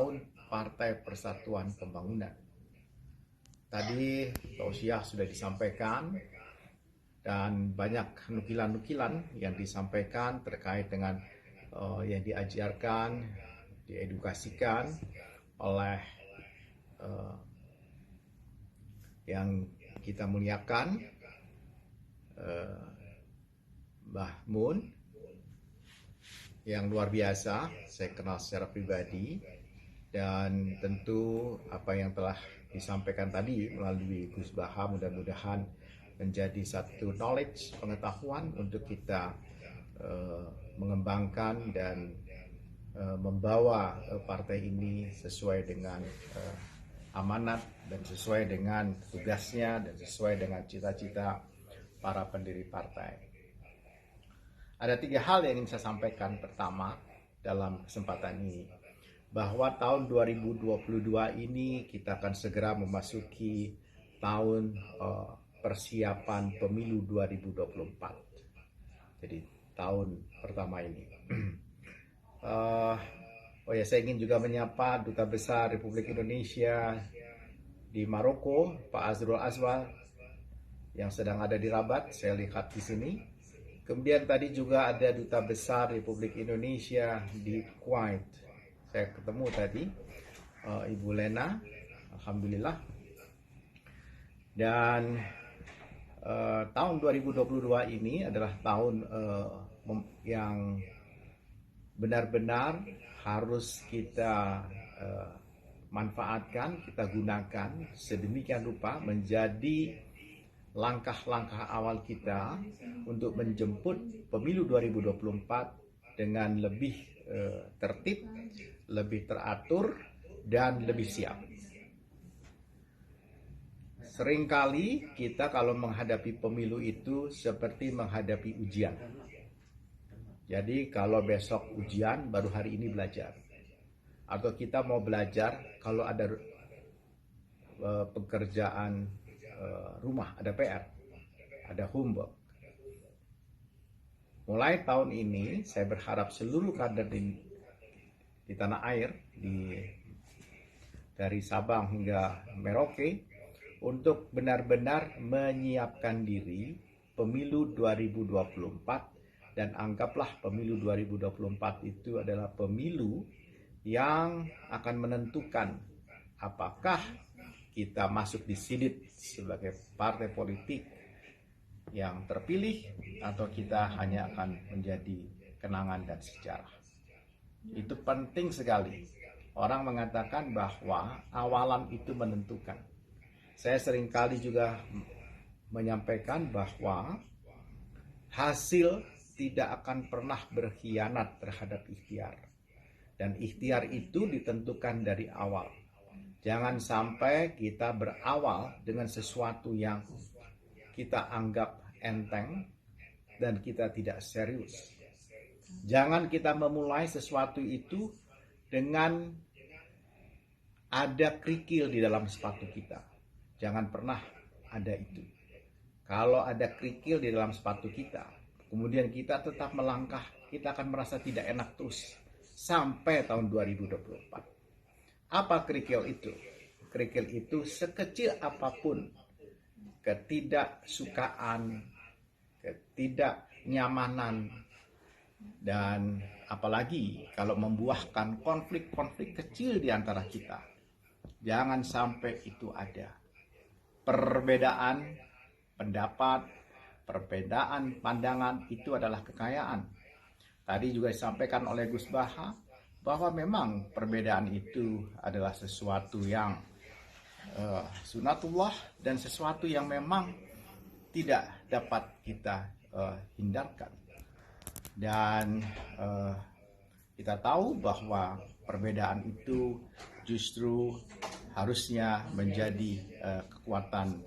tahun Partai Persatuan Pembangunan. Tadi tausiah sudah disampaikan dan banyak nukilan-nukilan yang disampaikan terkait dengan yang diajarkan, diedukasikan oleh yang kita muliakan, Mbah Mun, yang luar biasa, saya kenal secara pribadi, dan tentu apa yang telah disampaikan tadi melalui Gus Baha mudah-mudahan menjadi satu knowledge, pengetahuan untuk kita mengembangkan dan membawa partai ini sesuai dengan amanat dan sesuai dengan tugasnya dan sesuai dengan cita-cita para pendiri partai. Ada 3 hal yang ingin saya sampaikan. Pertama, dalam kesempatan ini, bahwa tahun 2022 ini kita akan segera memasuki tahun persiapan pemilu 2024. Jadi tahun pertama ini. Saya ingin juga menyapa Duta Besar Republik Indonesia di Maroko, Pak Azrul Azwar, yang sedang ada di Rabat. Saya lihat di sini. Kemudian tadi juga ada Duta Besar Republik Indonesia di Kuwait. Saya ketemu tadi Ibu Lena, alhamdulillah. Dan tahun 2022 ini adalah tahun yang benar-benar harus kita manfaatkan, kita gunakan sedemikian rupa menjadi langkah-langkah awal kita untuk menjemput pemilu 2024 dengan lebih tertib, lebih teratur, dan lebih siap. Seringkali kita kalau menghadapi pemilu itu seperti menghadapi ujian. Jadi kalau besok ujian, baru hari ini belajar. Atau kita mau belajar kalau ada pekerjaan rumah, ada PR, ada homework. Mulai tahun ini, saya berharap seluruh kader di tanah air, dari Sabang hingga Merauke, untuk benar-benar menyiapkan diri pemilu 2024, dan anggaplah pemilu 2024 itu adalah pemilu yang akan menentukan apakah kita masuk di sidit sebagai partai politik yang terpilih atau kita hanya akan menjadi kenangan dan sejarah. Itu penting sekali. Orang mengatakan bahwa awalan itu menentukan. Saya seringkali juga menyampaikan bahwa hasil tidak akan pernah berkhianat terhadap ikhtiar. Dan ikhtiar itu ditentukan dari awal. Jangan sampai kita berawal dengan sesuatu yang kita anggap enteng dan kita tidak serius. Jangan kita memulai sesuatu itu dengan ada kerikil di dalam sepatu kita. Jangan pernah ada itu. Kalau ada kerikil di dalam sepatu kita, kemudian kita tetap melangkah, kita akan merasa tidak enak terus sampai tahun 2024. Apa kerikil itu? Kerikil itu sekecil apapun ketidaksukaan, ketidaknyamanan, dan apalagi kalau membuahkan konflik-konflik kecil di antara kita. Jangan sampai itu ada. Perbedaan pendapat, perbedaan pandangan itu adalah kekayaan. Tadi juga disampaikan oleh Gus Baha bahwa memang perbedaan itu adalah sesuatu yang sunatullah dan sesuatu yang memang tidak dapat kita hindarkan. Dan kita tahu bahwa perbedaan itu justru harusnya menjadi kekuatan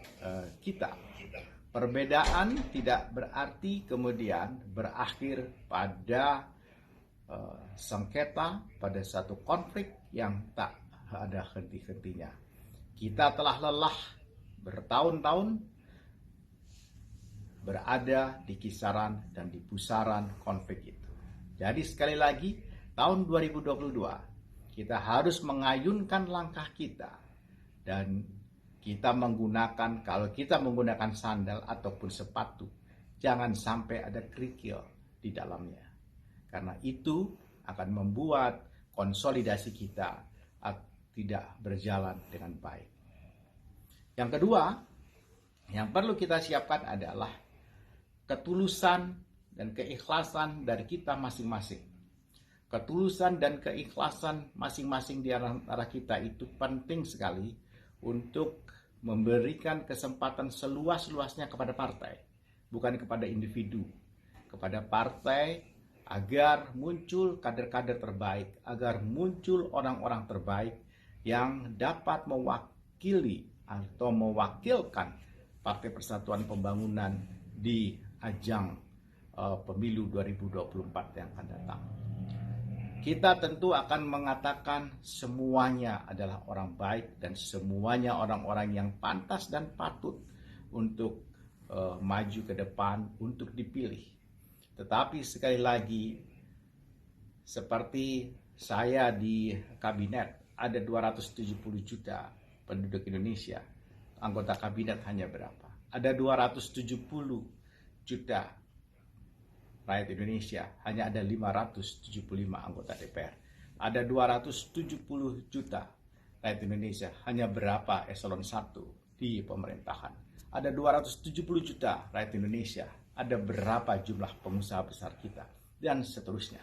kita. Perbedaan tidak berarti kemudian berakhir pada sengketa, pada satu konflik yang tak ada henti-hentinya. Kita telah lelah bertahun-tahun berada di kisaran dan di pusaran konflik itu. Jadi sekali lagi, tahun 2022 Kita harus mengayunkan langkah kita, dan kita menggunakan, kalau kita menggunakan sandal ataupun sepatu, jangan sampai ada kerikil di dalamnya. Karena itu akan membuat konsolidasi kita tidak berjalan dengan baik. Yang kedua, yang perlu kita siapkan adalah ketulusan dan keikhlasan dari kita masing-masing. Ketulusan dan keikhlasan masing-masing di antara kita itu penting sekali untuk memberikan kesempatan seluas-luasnya kepada partai, bukan kepada individu, kepada partai, agar muncul kader-kader terbaik, agar muncul orang-orang terbaik yang dapat mewakili atau mewakilkan Partai Persatuan Pembangunan di ajang pemilu 2024 yang akan datang. Kita tentu akan mengatakan semuanya adalah orang baik dan semuanya orang-orang yang pantas dan patut untuk maju ke depan, untuk dipilih. Tetapi sekali lagi, seperti saya di kabinet, ada 270 juta penduduk Indonesia. Anggota kabinet hanya berapa? Ada 270 juta rakyat Indonesia, hanya ada 575 anggota DPR. Ada 270 juta rakyat Indonesia, hanya berapa eselon 1 di pemerintahan. Ada 270 juta rakyat Indonesia, ada berapa jumlah pengusaha besar kita, dan seterusnya.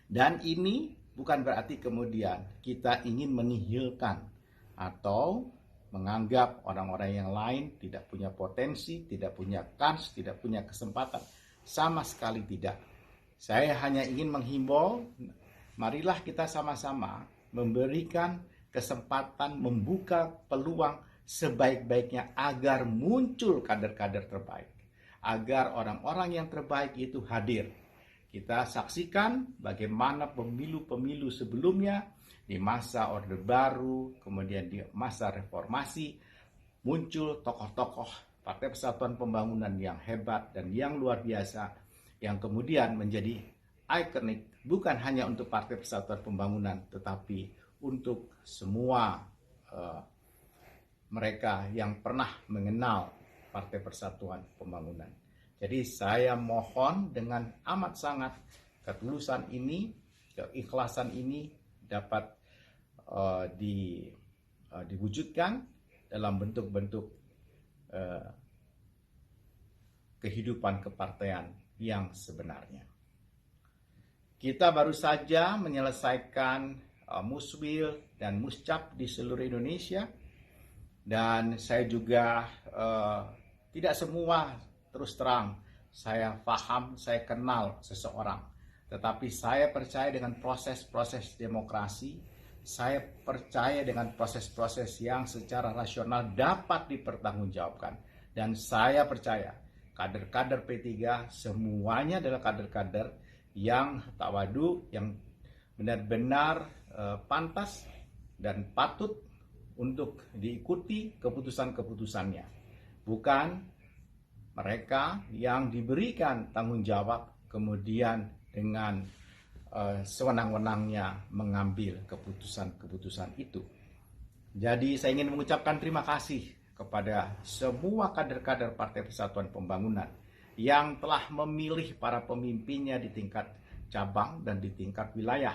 Dan ini bukan berarti kemudian kita ingin menihilkan atau menganggap orang-orang yang lain tidak punya potensi, tidak punya kans, tidak punya kesempatan. Sama sekali tidak. Saya hanya ingin menghimbau, marilah kita sama-sama memberikan kesempatan, membuka peluang sebaik-baiknya agar muncul kader-kader terbaik, agar orang-orang yang terbaik itu hadir. Kita saksikan bagaimana pemilu-pemilu sebelumnya, di masa Orde Baru, kemudian di masa reformasi, muncul tokoh-tokoh Partai Persatuan Pembangunan yang hebat dan yang luar biasa, yang kemudian menjadi ikonik bukan hanya untuk Partai Persatuan Pembangunan, tetapi untuk semua mereka yang pernah mengenal Partai Persatuan Pembangunan. Jadi saya mohon dengan amat sangat ketulusan ini, keikhlasan ini dapat diwujudkan dalam bentuk-bentuk kehidupan kepartaian yang sebenarnya. Kita baru saja menyelesaikan muswil dan muscap di seluruh Indonesia, dan saya juga tidak semua terus terang saya paham, saya kenal seseorang, tetapi saya percaya dengan proses-proses demokrasi. Saya percaya dengan proses-proses yang secara rasional dapat dipertanggungjawabkan. Dan saya percaya kader-kader P3 semuanya adalah kader-kader yang tawadu, yang benar-benar pantas dan patut untuk diikuti keputusan-keputusannya. Bukan mereka yang diberikan tanggung jawab kemudian dengan sewenang-wenangnya mengambil keputusan-keputusan itu. Jadi saya ingin mengucapkan terima kasih kepada semua kader-kader Partai Persatuan Pembangunan yang telah memilih para pemimpinnya di tingkat cabang dan di tingkat wilayah.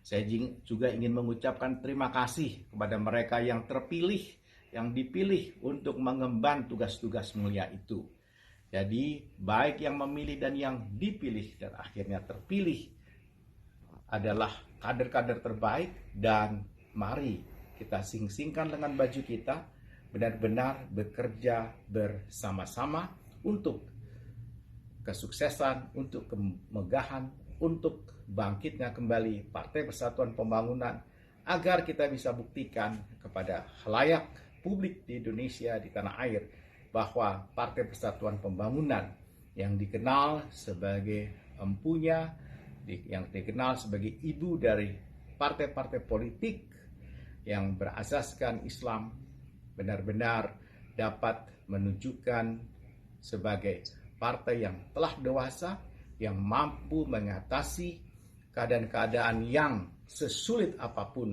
Saya juga ingin mengucapkan terima kasih kepada mereka yang terpilih, yang dipilih untuk mengemban tugas-tugas mulia itu. Jadi baik yang memilih dan yang dipilih dan akhirnya terpilih adalah kader-kader terbaik, dan mari kita sing-singkan lengan baju kita, benar-benar bekerja bersama-sama untuk kesuksesan, untuk kemegahan, untuk bangkitnya kembali Partai Persatuan Pembangunan, agar kita bisa buktikan kepada khalayak publik di Indonesia, di tanah air, bahwa Partai Persatuan Pembangunan yang dikenal sebagai empunya, yang dikenal sebagai ibu dari partai-partai politik yang berasaskan Islam, benar-benar dapat menunjukkan sebagai partai yang telah dewasa, yang mampu mengatasi keadaan-keadaan yang sesulit apapun